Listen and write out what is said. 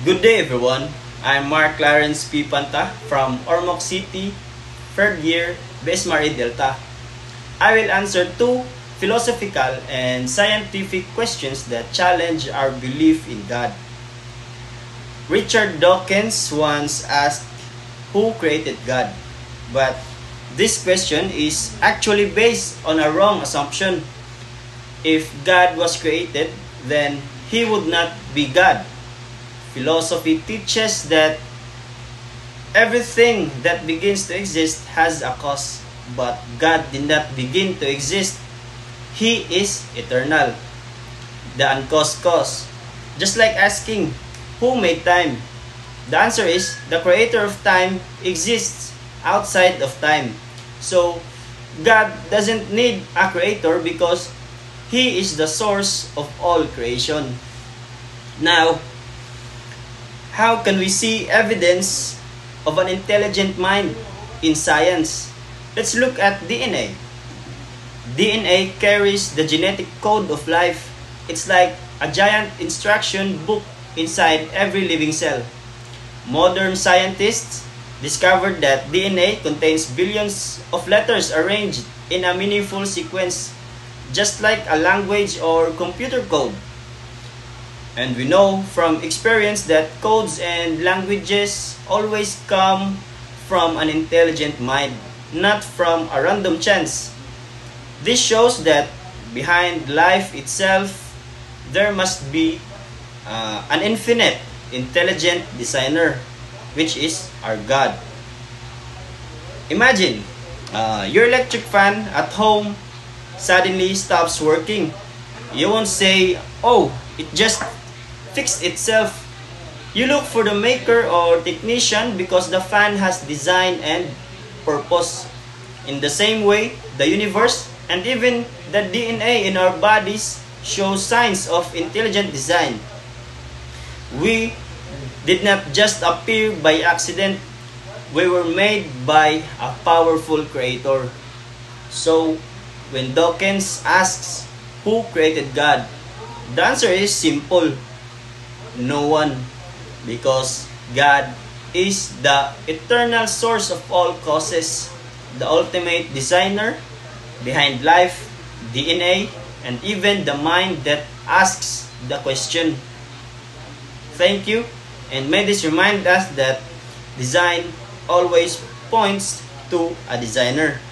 Good day everyone. I'm Mark Clarence P. Panta from Ormoc City, third year, BSMRE Delta. I will answer two philosophical and scientific questions that challenge our belief in God. Richard Dawkins once asked, who created God? But this question is actually based on a wrong assumption. If God was created, then He would not be God. Philosophy teaches that everything that begins to exist has a cause, but God did not begin to exist. He is eternal, the uncaused cause. Just like asking, who made time? The answer is, the creator of time exists outside of time. So, God doesn't need a creator because He is the source of all creation. Now, how can we see evidence of an intelligent mind in science? Let's look at DNA. DNA carries the genetic code of life. It's like a giant instruction book inside every living cell. Modern scientists discovered that DNA contains billions of letters arranged in a meaningful sequence, just like a language or computer code. And we know from experience that codes and languages always come from an intelligent mind, not from a random chance. This shows that behind life itself, there must be an infinite, intelligent designer, which is our God. Imagine, your electric fan at home suddenly stops working. You won't say, oh, it just fixed itself. You look for the maker or technician because the fan has design and purpose. In the same way, the universe and even the DNA in our bodies show signs of intelligent design. We did not just appear by accident. We were made by a powerful creator. So, when Dawkins asks, who created God? The answer is simple. No one, because God is the eternal source of all causes, the ultimate designer behind life, DNA, and even the mind that asks the question. Thank you, and may this remind us that design always points to a designer.